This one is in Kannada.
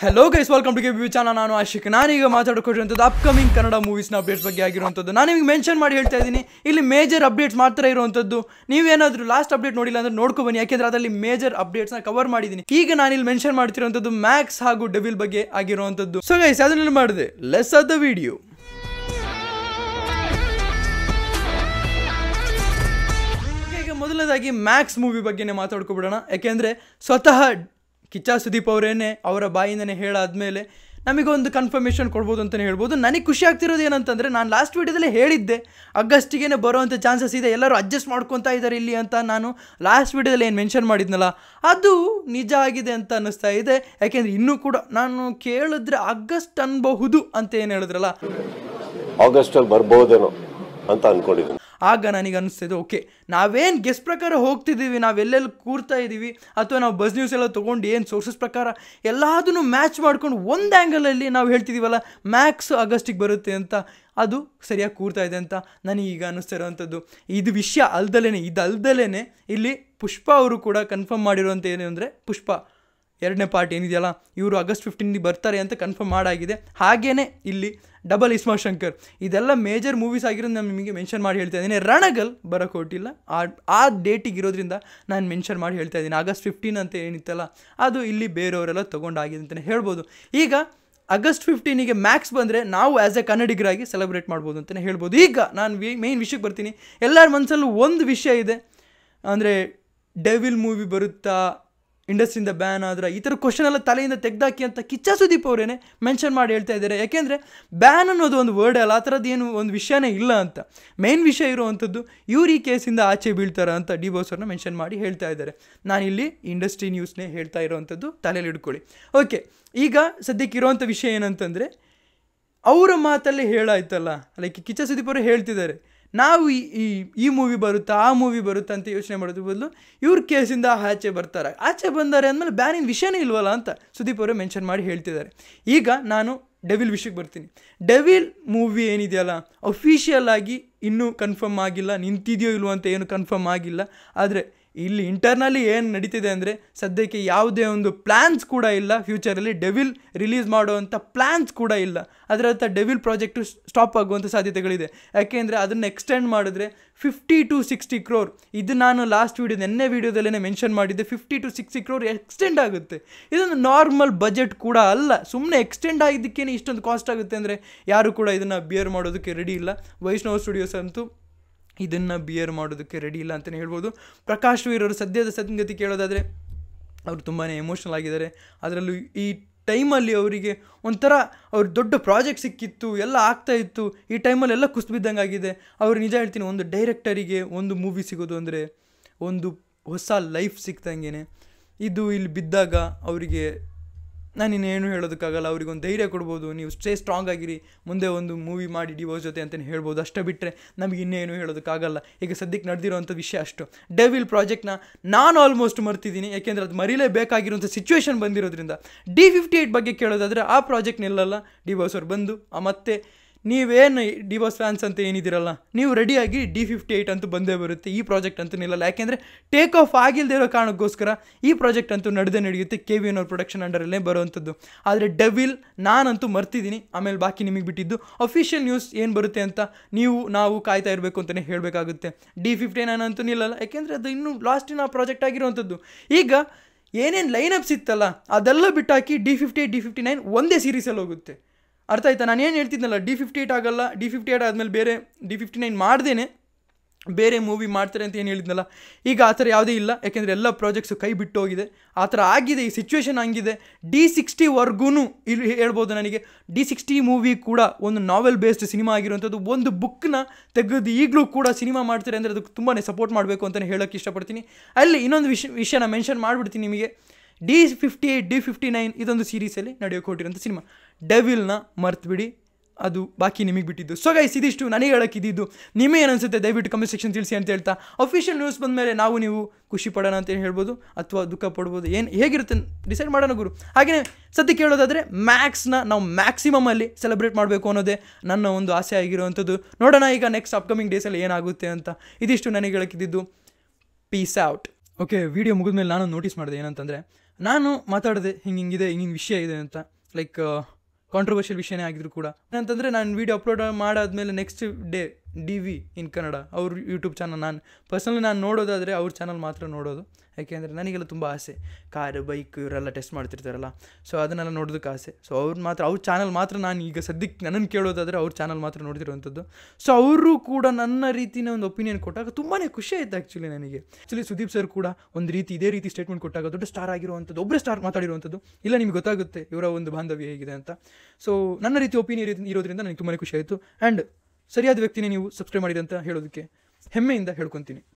Hello guys, welcome to KBB channel. ನಾನು ಆಶಿಕ್. ನಾನೀಗ ಮಾತಾಡ್ಕೊಟ್ಟಿರುವಂಥದ್ದು ಅಪ್ಕಮಿಂಗ್ ಕನ್ನಡ ಮೂವೀಸ್ನ ಅಪ್ಡೇಟ್ಸ್ ಬಗ್ಗೆ ಆಗಿರುವಂಥದ್ದು. ನಾನು ನಿಮಗೆ ಮೆನ್ಷನ್ ಮಾಡಿ ಹೇಳ್ತಾ ಇದ್ದೀನಿ, ಇಲ್ಲಿ ಮೇಜರ್ ಅಪ್ಡೇಟ್ಸ್ ಮಾತ್ರ ಇರುವಂಥದ್ದು. ನೀವೇನಾದರೂ ಲಾಸ್ಟ್ ಅಪ್ಡೇಟ್ ನೋಡಿಲ್ಲ ಅಂದರೆ ನೋಡ್ಕೊ ಬನ್ನಿ, ಯಾಕೆಂದರೆ ಅದರಲ್ಲಿ ಮೇಜರ್ ಅಪ್ಡೇಟ್ಸ್ನ ಕವರ್ ಮಾಡಿದ್ದೀನಿ. ಈಗ ನಾನು ಇಲ್ಲಿ ಮೆನ್ಷನ್ ಮಾಡ್ತಿರುವಂಥದ್ದು ಮ್ಯಾಕ್ಸ್ ಹಾಗೂ ಡೆವಿಲ್ ಬಗ್ಗೆ ಆಗಿರುವಂಥದ್ದು. ಸೊ ಗೈಸ್, ಅದನ್ನೆಲ್ಲ ಮಾಡಿದೆ, ಲೆಟ್ಸ್ ಆಫ್ ದ ವಿಡಿಯೋ. ಮೊದಲನೇದಾಗಿ ಮ್ಯಾಕ್ಸ್ ಮೂವಿ ಬಗ್ಗೆನೇ ಮಾತಾಡ್ಕೊಬಿಡೋಣ. ಯಾಕೆಂದರೆ ಸ್ವತಃ ಕಿಚ್ಚ ಸುದೀಪ್ ಅವರೇನೆ ಅವರ ಬಾಯಿಂದನೇ ಹೇಳಾದ್ಮೇಲೆ ನಮಗೊಂದು ಕನ್ಫರ್ಮೇಷನ್ ಕೊಡ್ಬೋದು ಅಂತಲೇ ಹೇಳ್ಬೋದು. ನನಗೆ ಖುಷಿ ಆಗ್ತಿರೋದು ಏನಂತಂದರೆ, ನಾನು ಲಾಸ್ಟ್ ವೀಡಿಯೋದಲ್ಲೇ ಹೇಳಿದ್ದೆ ಆಗಸ್ಟಿಗೆ ಬರೋವಂಥ ಚಾನ್ಸಸ್ ಇದೆ, ಎಲ್ಲರೂ ಅಡ್ಜಸ್ಟ್ ಮಾಡ್ಕೊತಾ ಇದ್ದಾರೆ ಇಲ್ಲಿ ಅಂತ. ನಾನು ಲಾಸ್ಟ್ ವೀಡಿಯೋದಲ್ಲಿ ಏನು ಮೆನ್ಷನ್ ಮಾಡಿದ್ನಲ್ಲ, ಅದು ನಿಜ ಆಗಿದೆ ಅಂತ ಅನ್ನಿಸ್ತಾ ಇದೆ. ಯಾಕೆಂದರೆ ಇನ್ನೂ ಕೂಡ ನಾನು ಕೇಳಿದ್ರೆ ಆಗಸ್ಟ್ ಅನ್ಬಹುದು ಅಂತ ಏನು ಹೇಳಿದ್ರಲ್ಲ, ಆಗಸ್ಟಲ್ಲಿ ಬರ್ಬೋದೇನೋ ಅಂತ ಅಂದ್ಕೊಂಡಿದ್ದೀನಿ. ಆಗ ನನಗೆ ಅನ್ನಿಸ್ತಿದೆ, ಓಕೆ ನಾವೇನು ಗೆಸ್ ಪ್ರಕಾರ ಹೋಗ್ತಿದ್ದೀವಿ, ನಾವೆಲ್ಲೆಲ್ಲಿ ಕೂರ್ತಾ ಇದ್ದೀವಿ, ಅಥವಾ ನಾವು ಬಸ್ ನ್ಯೂಸ್ ಎಲ್ಲ ತೊಗೊಂಡು ಏನು ಸೋರ್ಸಸ್ ಪ್ರಕಾರ ಎಲ್ಲದನ್ನು ಮ್ಯಾಚ್ ಮಾಡ್ಕೊಂಡು ಒಂದು ಆ್ಯಂಗಲಲ್ಲಿ ನಾವು ಹೇಳ್ತಿದ್ದೀವಲ್ಲ ಮ್ಯಾಕ್ಸ್ ಆಗಸ್ಟಿಗೆ ಬರುತ್ತೆ ಅಂತ, ಅದು ಸರಿಯಾಗಿ ಕೂರ್ತಾ ಇದೆ ಅಂತ ನನಗೀಗ ಅನ್ನಿಸ್ತಾ ಇರೋವಂಥದ್ದು. ಇದು ವಿಷಯ ಇದಲ್ದಲೇ ಇಲ್ಲಿ ಪುಷ್ಪ ಅವರು ಕೂಡ ಕನ್ಫರ್ಮ್ ಮಾಡಿರುವಂಥ ಏನು ಅಂದರೆ, ಪುಷ್ಪ ಎರಡನೇ ಪಾರ್ಟ್ ಏನಿದೆಯಲ್ಲ, ಇವರು ಆಗಸ್ಟ್ 15 ಬರ್ತಾರೆ ಅಂತ ಕನ್ಫರ್ಮ್ ಮಾಡಾಗಿದೆ. ಹಾಗೆಯೇ ಇಲ್ಲಿ ಡಬಲ್ ಇಸ್ಮಾ ಶಂಕರ್, ಇದೆಲ್ಲ ಮೇಜರ್ ಮೂವೀಸ್ ಆಗಿರೋದು ನಾನು ನಿಮಗೆ ಮೆನ್ಷನ್ ಮಾಡಿ ಹೇಳ್ತಾ ಇದ್ದೀನಿ. ರಣಗಲ್ ಬರೋಕ್ಕೆ ಹೊಟ್ಟಿಲ್ಲ, ಆ ಡೇಟಿಗೆ ಇರೋದ್ರಿಂದ ನಾನು ಮೆನ್ಷನ್ ಮಾಡಿ ಹೇಳ್ತಾ ಇದ್ದೀನಿ. ಆಗಸ್ಟ್ 15 ಅಂತ ಏನಿತ್ತಲ್ಲ, ಅದು ಇಲ್ಲಿ ಬೇರೆಯವರೆಲ್ಲ ತೊಗೊಂಡಾಗಿದೆ ಅಂತಲೇ ಹೇಳ್ಬೋದು. ಈಗ ಆಗಸ್ಟ್ 15ಗೆ ಮ್ಯಾಕ್ಸ್ ಬಂದರೆ ನಾವು ಆ್ಯಸ್ ಎ ಕನ್ನಡಿಗರಾಗಿ ಸೆಲೆಬ್ರೇಟ್ ಮಾಡ್ಬೋದು ಅಂತಲೇ ಹೇಳ್ಬೋದು. ಈಗ ನಾನು ಮೇಯ್ನ್ ವಿಷಯಕ್ಕೆ ಬರ್ತೀನಿ. ಎಲ್ಲರ ಮನಸ್ಸಲ್ಲೂ ಒಂದು ವಿಷಯ ಇದೆ, ಅಂದರೆ ಡೆವಿಲ್ ಮೂವಿ ಬರುತ್ತಾ, ಇಂಡಸ್ಟ್ರಿಯಿಂದ ಬ್ಯಾನ್ ಆದ್ರೆ, ಈ ಥರ ಕ್ವಶನ್ ಎಲ್ಲ ತಲೆಯಿಂದ ತೆಗ್ದಾಕಿ ಅಂತ ಕಿಚ್ಚ ಸುದೀಪ್ ಅವರೇನೆ ಮೆನ್ಷನ್ ಮಾಡಿ ಹೇಳ್ತಾ ಇದ್ದಾರೆ. ಯಾಕೆಂದರೆ ಬ್ಯಾನ್ ಅನ್ನೋದು ಒಂದು ವರ್ಡ್ ಅಲ್ಲ, ಆ ಥರದ್ದು ಏನು ಒಂದು ವಿಷಯನೇ ಇಲ್ಲ ಅಂತ. ಮೇನ್ ವಿಷಯ ಇರುವಂಥದ್ದು ಇವ್ರು ಈ ಕೇಸಿಂದ ಆಚೆ ಬೀಳ್ತಾರ ಅಂತ ಡಿ ಬಾಸ್ ಅವ್ರನ್ನ ಮೆನ್ಷನ್ ಮಾಡಿ ಹೇಳ್ತಾ ಇದ್ದಾರೆ. ನಾನಿಲ್ಲಿ ಇಂಡಸ್ಟ್ರಿ ನ್ಯೂಸ್ನೇ ಹೇಳ್ತಾ ಇರೋವಂಥದ್ದು, ತಲೆಯಲ್ಲಿ ಇಟ್ಕೊಳ್ಳಿ. ಓಕೆ, ಈಗ ಸದ್ಯಕ್ಕೆ ಇರೋವಂಥ ವಿಷಯ ಏನಂತಂದರೆ, ಅವರ ಮಾತಲ್ಲೇ ಹೇಳಾಯ್ತಲ್ಲ, ಲೈಕ್ ಕಿಚ್ಚ ಸುದೀಪ್ ಅವರು ಹೇಳ್ತಿದ್ದಾರೆ, ನಾವು ಈ ಮೂವಿ ಬರುತ್ತಾ ಆ ಮೂವಿ ಬರುತ್ತಾ ಅಂತ ಯೋಚನೆ ಮಾಡೋದ್ರ ಬದಲು ಇವ್ರ ಕೇಸಿಂದ ಆಚೆ ಬಂದಾರೆ ಅಂದಮೇಲೆ ಬ್ಯಾನಿನ ವಿಷಯನೇ ಇಲ್ವಲ್ಲ ಅಂತ ಸುದೀಪ್ ಅವರೇ ಮೆನ್ಷನ್ ಮಾಡಿ ಹೇಳ್ತಿದ್ದಾರೆ. ಈಗ ನಾನು ಡೆವಿಲ್ ವಿಷಯಕ್ಕೆ ಬರ್ತೀನಿ. ಡೆವಿಲ್ ಮೂವಿ ಏನಿದೆಯಲ್ಲ, ಅಫಿಷಿಯಲ್ ಆಗಿ ಇನ್ನೂ ಕನ್ಫರ್ಮ್ ಆಗಿಲ್ಲ, ನಿಂತಿದೆಯೋ ಇಲ್ವೋ ಅಂತ ಏನು ಕನ್ಫರ್ಮ್ ಆಗಿಲ್ಲ. ಆದರೆ ಇಲ್ಲಿ ಇಂಟರ್ನಲ್ಲಿ ಏನು ನಡೀತಿದೆ ಅಂದರೆ, ಸದ್ಯಕ್ಕೆ ಯಾವುದೇ ಒಂದು ಪ್ಲ್ಯಾನ್ಸ್ ಕೂಡ ಇಲ್ಲ, ಫ್ಯೂಚರಲ್ಲಿ ಡೆವಿಲ್ ರಿಲೀಸ್ ಮಾಡುವಂಥ ಪ್ಲ್ಯಾನ್ಸ್ ಕೂಡ ಇಲ್ಲ. ಅದರ ಅರ್ಥ ಡೆವಿಲ್ ಪ್ರಾಜೆಕ್ಟು ಸ್ಟಾಪ್ ಆಗುವಂಥ ಸಾಧ್ಯತೆಗಳಿದೆ. ಯಾಕೆಂದರೆ ಅದನ್ನು ಎಕ್ಸ್ಟೆಂಡ್ ಮಾಡಿದ್ರೆ 50 to 60 crore, ಇದು ನಾನು ಲಾಸ್ಟ್ ನೆನ್ನೆ ವೀಡಿಯೋದಲ್ಲೇ ಮೆನ್ಷನ್ ಮಾಡಿದ್ದೆ, 50 to 60 crore ಎಕ್ಸ್ಟೆಂಡ್ ಆಗುತ್ತೆ. ಇದೊಂದು ನಾರ್ಮಲ್ ಬಜೆಟ್ ಕೂಡ ಅಲ್ಲ, ಸುಮ್ಮನೆ ಎಕ್ಸ್ಟೆಂಡ್ ಆಗಿದ್ದಕ್ಕೇ ಇಷ್ಟೊಂದು ಕಾಸ್ಟ್ ಆಗುತ್ತೆ ಅಂದರೆ ಯಾರು ಕೂಡ ಇದನ್ನು ಬಿಯರ್ ಮಾಡೋದಕ್ಕೆ ರೆಡಿ ಇಲ್ಲ. ವೈಷ್ಣವ್ ಸ್ಟುಡಿಯೋಸ್ ಅಂತೂ ಇದನ್ನು ಬಿಯರ್ ಮಾಡೋದಕ್ಕೆ ರೆಡಿ ಇಲ್ಲ ಅಂತಲೇ ಹೇಳ್ಬೋದು. ಪ್ರಕಾಶ್ ವೀರ್ ಅವರು ಸದ್ಯದ ಸಂಗತಿ ಕೇಳೋದಾದರೆ, ಅವರು ತುಂಬಾ ಎಮೋಷ್ನಲ್ ಆಗಿದ್ದಾರೆ. ಅದರಲ್ಲೂ ಈ ಟೈಮಲ್ಲಿ ಅವರಿಗೆ ಒಂಥರ ಅವ್ರ ದೊಡ್ಡ ಪ್ರಾಜೆಕ್ಟ್ ಸಿಕ್ಕಿತ್ತು, ಎಲ್ಲ ಆಗ್ತಾಯಿತ್ತು, ಈ ಟೈಮಲ್ಲಿ ಎಲ್ಲ ಕುಸಿಬಿದ್ದಂಗೆ ಆಗಿದೆ. ಅವ್ರು ನಿಜ ಹೇಳ್ತೀನಿ, ಒಂದು ಡೈರೆಕ್ಟರಿಗೆ ಒಂದು ಮೂವಿ ಸಿಗೋದು ಅಂದರೆ ಒಂದು ಹೊಸ ಲೈಫ್ ಸಿಕ್ತಂಗೆ. ಇದು ಇಲ್ಲಿ ಬಿದ್ದಾಗ ಅವರಿಗೆ ನಾನಿನ್ನೇನು ಹೇಳೋದಕ್ಕಾಗಲ್ಲ. ಅವ್ರಿಗೊಂದು ಧೈರ್ಯ ಕೊಡ್ಬೋದು, ನೀವು ಸ್ಟೇ ಸ್ಟ್ರಾಂಗ್ ಆಗಿರಿ, ಮುಂದೆ ಒಂದು ಮೂವಿ ಮಾಡಿ ಡಿವೋರ್ಸ್ ಜೊತೆ ಅಂತಲೇ ಹೇಳ್ಬೋದು. ಅಷ್ಟೇ ಬಿಟ್ಟರೆ ನಮಗೆ ಇನ್ನೇನು ಹೇಳೋದಕ್ಕಾಗಲ್ಲ. ಈಗ ಸದ್ಯಕ್ಕೆ ನಡೆದಿರೋವಂಥ ವಿಷಯ ಅಷ್ಟು. ಡೆವಿಲ್ ಪ್ರಾಜೆಕ್ಟ್ನ ನಾನು ಆಲ್ಮೋಸ್ಟ್ ಮರ್ತಿದ್ದೀನಿ, ಯಾಕೆಂದರೆ ಅದು ಮರೀಲೇಬೇಕಾಗಿರೋಂಥ ಸಿಚುವೇಶನ್ ಬಂದಿರೋದ್ರಿಂದ. D58 ಬಗ್ಗೆ ಕೇಳೋದಾದರೆ, ಆ ಪ್ರಾಜೆಕ್ಟ್ ನಿಲ್ಲಲ್ಲ. ಡಿವೋರ್ಸ್ ಅವ್ರು ಬಂದು ಮತ್ತೆ ನೀವೇನು ಡಿವೋರ್ಸ್ ಫ್ಯಾನ್ಸ್ ಅಂತ ಏನಿದ್ದೀರಲ್ಲ, ನೀವು ರೆಡಿಯಾಗಿ D58 ಅಂತೂ ಬಂದೇ ಬರುತ್ತೆ. ಈ ಪ್ರಾಜೆಕ್ಟ್ ಅಂತೂ ನಿಲ್ಲಲ್ಲ, ಯಾಕೆಂದರೆ ಟೇಕ್ ಆಫ್ ಆಗಿಲ್ಲದೆ ಇರೋ ಕಾರಣಕ್ಕೋಸ್ಕರ ಈ ಪ್ರಾಜೆಕ್ಟ್ ಅಂತೂ ನಡೆಯುತ್ತೆ. KVN ಅವ್ರ ಪ್ರೊಡಕ್ಷನ್ ಅಂಡರಲ್ಲೇ ಬರುವಂಥದ್ದು. ಆದರೆ ಡೆವಿಲ್ ನಾನಂತೂ ಮರ್ತಿದ್ದೀನಿ. ಆಮೇಲೆ ಬಾಕಿ ನಿಮಗೆ ಬಿಟ್ಟಿದ್ದು ಅಫಿಷಿಯಲ್ ನ್ಯೂಸ್ ಏನು ಬರುತ್ತೆ ಅಂತ ನಾವು ಕಾಯ್ತಾ ಇರಬೇಕು ಅಂತಲೇ ಹೇಳಬೇಕಾಗುತ್ತೆ. D59 ಅಂತೂ ನಿಲ್ಲಲ್ಲ, ಯಾಕೆಂದರೆ ಅದು ಇನ್ನೂ ಲಾಸ್ಟಿನ ಪ್ರಾಜೆಕ್ಟ್ ಆಗಿರುವಂಥದ್ದು. ಈಗ ಏನೇನು ಲೈನಪ್ಸ್ ಇತ್ತಲ್ಲ ಅದೆಲ್ಲ ಬಿಟ್ಟಾಕಿ D58 D59 ಒಂದೇ ಸೀರೀಸಲ್ಲಿ ಹೋಗುತ್ತೆ. ಅರ್ಥ ಆಯ್ತಾ? ನಾನು ಏನು ಹೇಳ್ತಿದ್ನಲ್ಲ, D58 ಆಗಲ್ಲ, D58 ಆದಮೇಲೆ ಬೇರೆ D59 ಮಾಡ್ದೇನೆ ಬೇರೆ ಮೂವಿ ಮಾಡ್ತಾರೆ ಅಂತ ಏನು ಹೇಳಿದ್ನಲ್ಲ, ಈಗ ಆ ಥರ ಯಾವುದೇ ಇಲ್ಲ. ಯಾಕೆಂದರೆ ಎಲ್ಲ ಪ್ರಾಜೆಕ್ಟ್ಸು ಕೈ ಬಿಟ್ಟು ಹೋಗಿದೆ. ಆ ಥರ ಆಗಿದೆ, ಈ ಸಿಚುವೇಶನ್ ಹಂಗಿದೆ. D60ವರ್ಗೂ ಇಲ್ಲಿ ಹೇಳ್ಬೋದು ನನಗೆ. D60 ಮೂವಿ ಕೂಡ ಒಂದು ನಾವೆಲ್ ಬೇಸ್ಡ್ ಸಿನಿಮಾ ಆಗಿರುವಂಥದ್ದು. ಒಂದು ಬುಕ್ನ ತೆಗೆದು ಈಗಲೂ ಕೂಡ ಸಿನಿಮಾ ಮಾಡ್ತಾರೆ ಅಂದರೆ ಅದಕ್ಕೆ ತುಂಬಾ ಸಪೋರ್ಟ್ ಮಾಡಬೇಕು ಅಂತಲೇ ಹೇಳೋಕ್ಕೆ ಇಷ್ಟಪಡ್ತೀನಿ. ಅಲ್ಲಿ ಇನ್ನೊಂದು ವಿಷಯನ ಮೆನ್ಷನ್ ಮಾಡಿಬಿಡ್ತೀನಿ ನಿಮಗೆ. D58 D59 ಇದೊಂದು ಸೀರೀಸಲ್ಲಿ ನಡೆಯೋಕೆ ಹೊಟ್ಟಿರೋಂಥ ಸಿನಿಮಾ. ಡೆವಿಲ್ನ ಮರ್ತುಬಿಡಿ, ಅದು ಬಾಕಿ ನಿಮಗೆ ಬಿಟ್ಟಿದ್ದು. ಸೊ ಗೈಸ್, ಇದಿಷ್ಟು ನನಗೆ ಹೇಳೋಕ್ಕಿದ್ದು. ನಿಮಗೆ ಅನಿಸುತ್ತೆ ದಯವಿಟ್ಟು ಕಮೆಂಟ್ ಸೆಕ್ಷನ್ ತಿಳಿಸಿ ಅಂತ ಹೇಳ್ತಾ, ಅಫಿಷಿಯಲ್ ನ್ಯೂಸ್ ಬಂದಮೇಲೆ ನೀವು ಖುಷಿ ಪಡೋಣ ಅಂತ ಹೇಳ್ಬೋದು, ಅಥವಾ ದುಃಖ ಪಡ್ಬೋದು, ಏನು ಹೇಗಿರುತ್ತೆ ಡಿಸೈಡ್ ಮಾಡೋಣ ಗುರು. ಹಾಗೆಯೇ ಸದ್ಯಕ್ಕೆ ಹೇಳೋದಾದರೆ, ಮ್ಯಾಕ್ಸ್ನ ನಾವು ಮ್ಯಾಕ್ಸಿಮಮಲ್ಲಿ ಸೆಲೆಬ್ರೇಟ್ ಮಾಡಬೇಕು ಅನ್ನೋದೇ ನನ್ನ ಒಂದು ಆಸೆ ಆಗಿರುವಂಥದ್ದು. ನೋಡೋಣ ಈಗ ನೆಕ್ಸ್ಟ್ ಅಪ್ಕಮಿಂಗ್ ಡೇಸಲ್ಲಿ ಏನಾಗುತ್ತೆ ಅಂತ. ಇದಿಷ್ಟು ನನಗೆ ಹೇಳೋಕ್ಕಿದ್ದು. Peace out. ಓಕೆ, ವಿಡಿಯೋ ಮುಗಿದ್ಮೇಲೆ ನಾನು ನೋಟಿಸ್ ಮಾಡಿದೆ ಏನಂತಂದರೆ, ನಾನು ಮಾತಾಡಿದೆ ಹಿಂಗಿದೆ ಹಿಂಗಿನ ವಿಷಯ ಇದೆ ಅಂತ, ಲೈಕ್ ಕಾಂಟ್ರವರ್ಷಿಯಲ್ ವಿಷಯನೇ ಆಗಿದ್ರು ಕೂಡ. ಅಂತಂದರೆ ನಾನು ವೀಡಿಯೋ ಅಪ್ಲೋಡ್ ಮಾಡಾದ್ಮೇಲೆ ನೆಕ್ಸ್ಟ್ ಡೇ DV ಇನ್ ಕನ್ನಡ ಅವ್ರ ಯೂಟ್ಯೂಬ್ ಚಾನಲ್ ನಾನು ನೋಡೋದಾದರೆ ಅವ್ರ ಚಾನಲ್ ಮಾತ್ರ ನೋಡೋದು. ಯಾಕೆಂದರೆ ನನಗೆಲ್ಲ ತುಂಬ ಆಸೆ, ಕಾರು ಬೈಕ್ ಇವರೆಲ್ಲ ಟೆಸ್ಟ್ ಮಾಡ್ತಿರ್ತಾರಲ್ಲ, ಸೊ ಅದನ್ನೆಲ್ಲ ನೋಡೋದಕ್ಕೆ ಆಸೆ. ಸೊ ಅವ್ರ ಚಾನಲ್ ಮಾತ್ರ ನಾನು ಈಗ ಸದ್ಯಕ್ಕೆ ನನ್ನನ್ನು ಕೇಳೋದಾದರೆ ಅವ್ರ ಚಾನಲ್ ಮಾತ್ರ ನೋಡ್ತಿರುವಂಥದ್ದು. ಸೊ ಅವರು ಕೂಡ ನನ್ನ ರೀತಿಯ ಒಂದು ಒಪಿನಿಯನ್ ಕೊಟ್ಟಾಗ ತುಂಬಾ ಖುಷಿ ಆಯಿತು ಆ್ಯಕ್ಚುಲಿ ನನಗೆ. ಆ್ಯಕ್ಚುಲಿ ಸುದೀಪ್ ಸರ್ ಕೂಡ ಒಂದು ರೀತಿ ಇದೇ ರೀತಿ ಸ್ಟೇಟ್ಮೆಂಟ್ ಕೊಟ್ಟಾಗ ದೊಡ್ಡ ಸ್ಟಾರ್ ಆಗಿರುವಂಥದ್ದು, ಒಬ್ಬರೇ ಸ್ಟಾರ್ ಮಾತಾಡಿರುವಂಥದ್ದು, ಇಲ್ಲ ನಿಮ್ಗೆ ಗೊತ್ತಾಗುತ್ತೆ ಇವರ ಒಂದು ಬಾಂಧವ್ಯ ಹೇಗಿದೆ ಅಂತ. ಸೊ ನನ್ನ ರೀತಿ ಒಪಿನಿಯನ್ ಇರೋದ್ರಿಂದ ನನಗೆ ತುಂಬಾ ಖುಷಿ ಆಯಿತು. ಆ್ಯಂಡ್ ಸರಿಯಾದ ವ್ಯಕ್ತಿನೇ ನೀವು ಸಬ್ಸ್ಕ್ರೈಬ್ ಮಾಡಿದೆ ಅಂತ ಹೇಳೋದಕ್ಕೆ ಹೆಮ್ಮೆಯಿಂದ ಹೇಳ್ಕೊತೀನಿ.